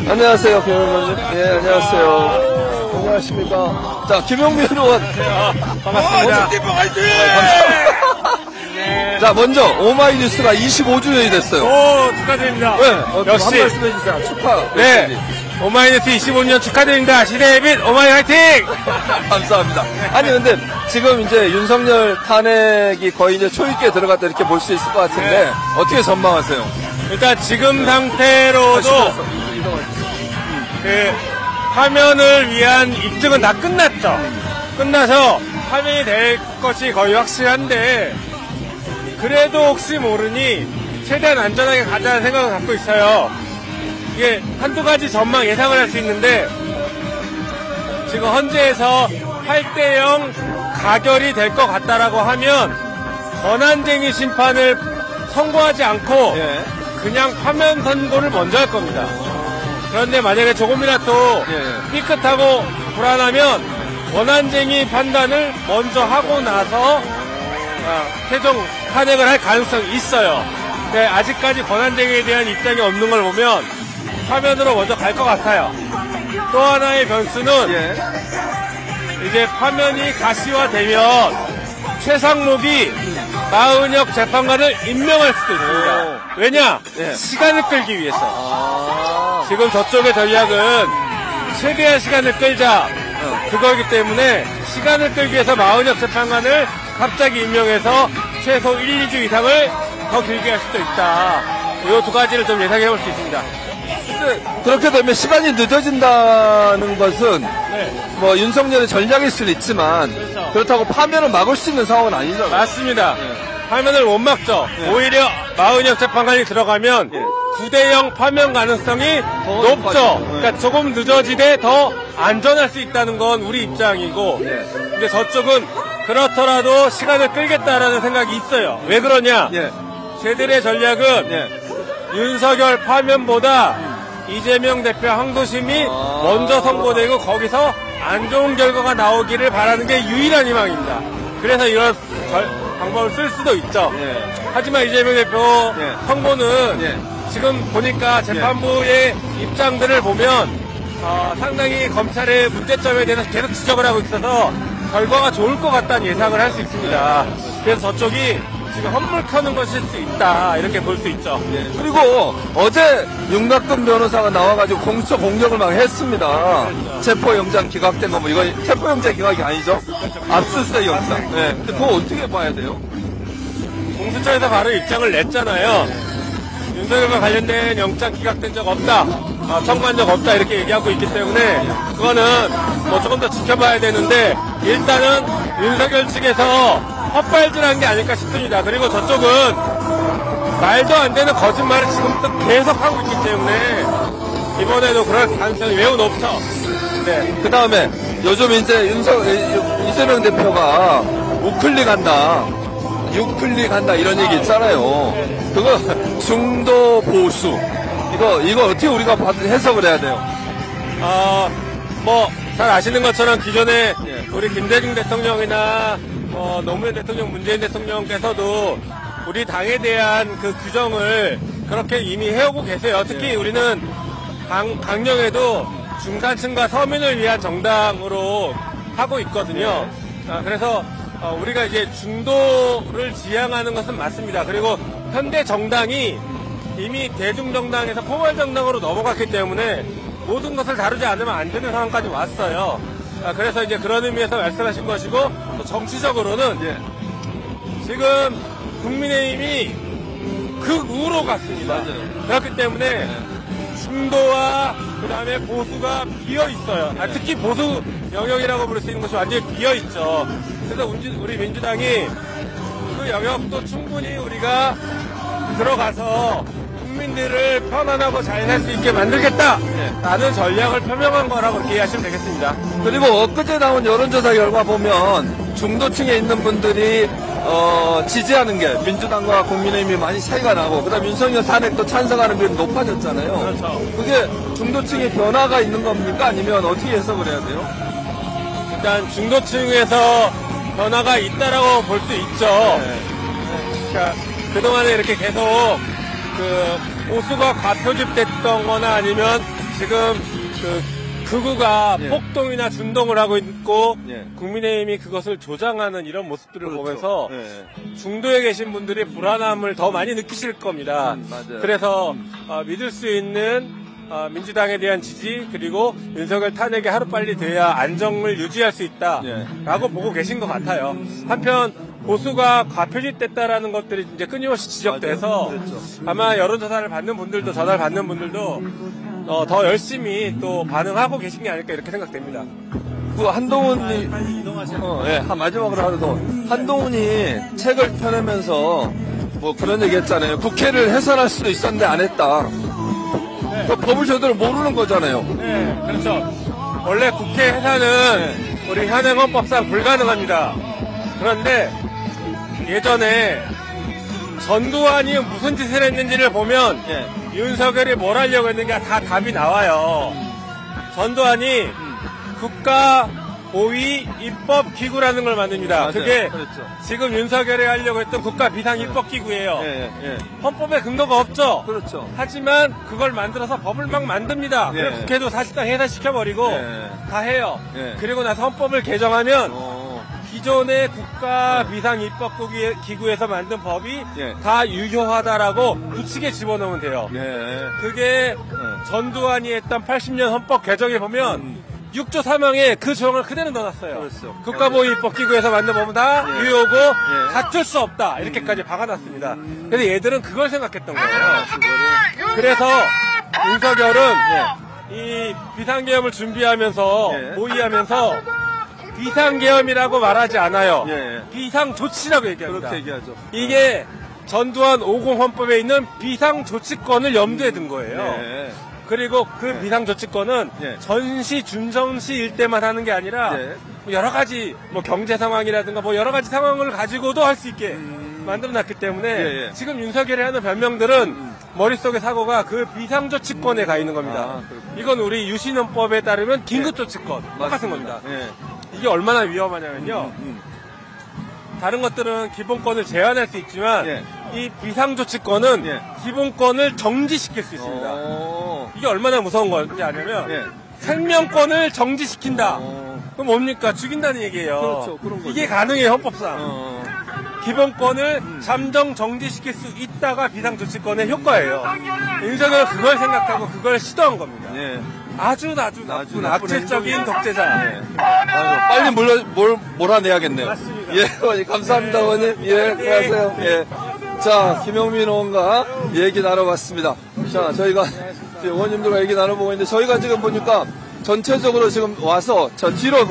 안녕하세요, 김영민 의원님. 예, 안녕하세요. 안녕하십니까. 자, 김영민 의원. 반갑습니다. 화이팅! 네. 자, 먼저 오마이뉴스가 25주년이 됐어요. 오, 축하드립니다. 네, 역시. 한 말씀 해주세요. 축하. 네. 오마이뉴스 25년 축하드립니다. 시대의 빛 오마이 화이팅! 감사합니다. 아니, 근데 지금 이제 윤석열 탄핵이 거의 이제 초입기에 들어갔다 이렇게 볼 수 있을 것 같은데, 네. 어떻게 전망하세요? 일단 지금 상태로도 그 화면을 위한 입증은 다 끝났죠. 끝나서 화면이 될 것이 거의 확실한데, 그래도 혹시 모르니 최대한 안전하게 가자는 생각을 갖고 있어요. 이게 한두 가지 전망 예상을 할 수 있는데, 지금 헌재에서 8대0 가결이 될 것 같다라고 하면 권한쟁의 심판을 선고하지 않고 예. 그냥 파면 선고를 먼저 할 겁니다. 그런데 만약에 조금이라도 삐끗하고 불안하면 권한쟁의 판단을 먼저 하고 나서 최종 탄핵을 할 가능성이 있어요. 근데 아직까지 권한쟁의에 대한 입장이 없는 걸 보면 파면으로 먼저 갈 것 같아요. 또 하나의 변수는 이제 파면이 가시화되면 최상목이 마은혁 재판관을 임명할 수도 있습니다. 왜냐? 시간을 끌기 위해서. 지금 저쪽의 전략은 최대한 시간을 끌자 그거기 때문에 시간을 끌기 위해서 마은혁 재판관을 갑자기 임명해서 최소 1, 2주 이상을 더 길게 할 수도 있다. 이 두 가지를 좀 예상해 볼 수 있습니다. 근데 그렇게 되면 시간이 늦어진다는 것은 뭐 윤석열의 전략일 수는 있지만 그렇다고 파면을 막을 수 있는 상황은 아니잖아요. 맞습니다. 파면을 못 막죠. 오히려 마은혁 재판관이 들어가면 9대0 파면 가능성이 높죠. 그러니까 조금 늦어지되 더 안전할 수 있다는 건 우리 입장이고, 근데 저쪽은 그렇더라도 시간을 끌겠다라는 생각이 있어요. 왜 그러냐? 쟤들의 전략은 윤석열 파면보다 이재명 대표 항소심이 먼저 선고되고 거기서 안 좋은 결과가 나오기를 바라는 게 유일한 희망입니다. 그래서 이런 방법을 쓸 수도 있죠. 하지만 이재명 대표 선고는 지금 보니까 재판부의 입장들을 보면 상당히 검찰의 문제점에 대해서 계속 지적을 하고 있어서 결과가 좋을 것 같다는 예상을 할 수 있습니다. 그래서 저쪽이 지금 헛물 켜는 것일 수 있다, 이렇게 볼 수 있죠. 그리고 어제 윤곽근 변호사가 나와가지고 공수처 공격을 막 했습니다. 체포영장 기각된 거, 뭐 이거 체포영장 기각이 아니죠? 압수수색 영장. 근데 그거 어떻게 봐야 돼요? 공수처에서 바로 입장을 냈잖아요. 윤석열과 관련된 영장 기각된 적 없다, 청구한 적 없다, 이렇게 얘기하고 있기 때문에 그거는 뭐 조금 더 지켜봐야 되는데, 일단은 윤석열 측에서 헛발질한 게 아닐까 싶습니다. 그리고 저쪽은 말도 안 되는 거짓말을 지금부터 계속 하고 있기 때문에 이번에도 그럴 가능성이 매우 높죠. 그 다음에 요즘 이제 이재명 대표가 우클릭한다, 유클릭한다 이런 얘기 있잖아요. 그거 중도 보수, 이거 어떻게 우리가 해석을 해야 돼요? 뭐 잘 아시는 것처럼 기존에 우리 김대중 대통령이나 노무현 대통령, 문재인 대통령께서도 우리 당에 대한 그 규정을 그렇게 이미 해오고 계세요. 특히 우리는 강령에도 중산층과 서민을 위한 정당으로 하고 있거든요. 그래서 우리가 이제 중도를 지향하는 것은 맞습니다. 그리고 현대 정당이 이미 대중정당에서 포괄정당으로 넘어갔기 때문에 모든 것을 다루지 않으면 안 되는 상황까지 왔어요. 그래서 이제 그런 의미에서 말씀하신 것이고, 또 정치적으로는 지금 국민의힘이 극우로 갔습니다. 그렇기 때문에 중도와 그 다음에 보수가 비어 있어요. 특히 보수 영역이라고 부를 수 있는 것이 완전히 비어 있죠. 그래서 우리 민주당이 그 영역도 충분히 우리가 들어가서 국민들을 편안하고 잘 살 수 있게 만들겠다 라는 전략을 표명한 거라고 이해하시면 되겠습니다. 그리고 엊그제 나온 여론조사 결과 보면 중도층에 있는 분들이 지지하는 게 민주당과 국민의힘이 많이 차이가 나고, 그 다음 윤석열 탄핵도 찬성하는 비율이 높아졌잖아요. 그렇죠. 그게 중도층의 변화가 있는 겁니까? 아니면 어떻게 해석을 해야 돼요? 일단 중도층에서 변화가 있다라고 볼 수 있죠. 그러니까 그동안에 이렇게 계속 보수가 과표집됐던 거나 아니면 지금 극우가 예. 폭동이나 준동을 하고 있고 예. 국민의힘이 그것을 조장하는 이런 모습들을 그렇죠. 보면서 예. 중도에 계신 분들이 불안함을 더 많이 느끼실 겁니다. 맞아요. 그래서 믿을 수 있는 민주당에 대한 지지 그리고 윤석열 탄핵이 하루빨리 돼야 안정을 유지할 수 있다라고 보고 계신 것 같아요. 한편 보수가 과표집됐다라는 것들이 이제 끊임없이 지적돼서 그렇죠. 아마 여론조사를 받는 분들도 전화를 받는 분들도 더 열심히 또 반응하고 계신 게 아닐까 이렇게 생각됩니다. 그 한동훈이 예, 마지막으로 하나 더. 한동훈이 책을 펴내면서 뭐 그런 얘기 했잖아요. 국회를 해산할 수도 있었는데 안 했다. 그 법을 제대로 모르는 거잖아요. 네, 그렇죠. 원래 국회 해산은 우리 현행 헌법상 불가능합니다. 그런데 예전에 전두환이 무슨 짓을 했는지를 보면 예. 윤석열이 뭘 하려고 했는가 다 답이 나와요. 전두환이 국가 보위 입법 기구라는 걸 만듭니다. 맞아요. 그게 그렇죠. 지금 윤석열이 하려고 했던 국가 비상 입법 기구예요. 예, 예. 헌법에 근거가 없죠. 그렇죠. 하지만 그걸 만들어서 법을 막 만듭니다. 예. 그래서 국회도 사실상 해산시켜버리고 예. 다 해요. 예. 그리고 나서 헌법을 개정하면 기존의 국가 비상 입법 기구에서 만든 법이 예. 다 유효하다라고 굳히게 집어넣으면 돼요. 예. 그게 전두환이 했던 80년 헌법 개정에 보면 6조 3항에 그 조항을 그대로 넣어놨어요. 그렇죠. 국가보위입법기구에서 만든 법은 다 예. 유효고 예. 갖출 수 없다 이렇게까지 박아놨습니다. 그래서 얘들은 그걸 생각했던 거예요. 그거를 그래서 윤석열은 이 비상계엄을 준비하면서 예. 모의하면서 비상계엄이라고 말하지 않아요. 예. 비상조치라고 얘기합니다. 그렇게 얘기하죠. 이게 전두환 50 헌법에 있는 비상조치권을 염두에 둔 거예요. 예. 그리고 그 비상조치권은 예. 전시, 준정시일 때만 하는 게 아니라 예. 뭐 여러 가지 뭐 경제 상황이라든가 뭐 여러 가지 상황을 가지고도 할 수 있게 만들어놨기 때문에 예, 예. 지금 윤석열이 하는 변명들은 머릿속의 사고가 그 비상조치권에 가 있는 겁니다. 아, 그렇군요. 이건 우리 유신헌법에 따르면 긴급조치권 똑같은 겁니다. 예. 이게 얼마나 위험하냐면요. 다른 것들은 기본권을 제한할 수 있지만 예. 이 비상조치권은 예. 기본권을 정지시킬 수 있습니다. 이게 얼마나 무서운 건지 아냐면 예. 생명권을 정지시킨다. 어. 그럼 뭡니까? 죽인다는 얘기예요. 그렇죠. 그런 거죠. 이게 가능해요, 헌법상. 기본권을 잠정 정지시킬 수 있다가 비상조치권의 효과예요. 윤석열은 그걸 생각하고 그걸 시도한 겁니다. 예. 아주 나쁜 나쁜 악질적인 행동이죠. 독재자. 예. 아이고, 빨리 몰아내야겠네요. 맞습니다. 예, 어머니, 감사합니다, 어머님. 예, 수고하세요. 예. 자, 김영민 의원과 얘기 나눠봤습니다. 자, 저희가 지금 의원님들과 얘기 나눠보고 있는데, 저희가 지금 보니까 전체적으로 지금 와서 저 뒤로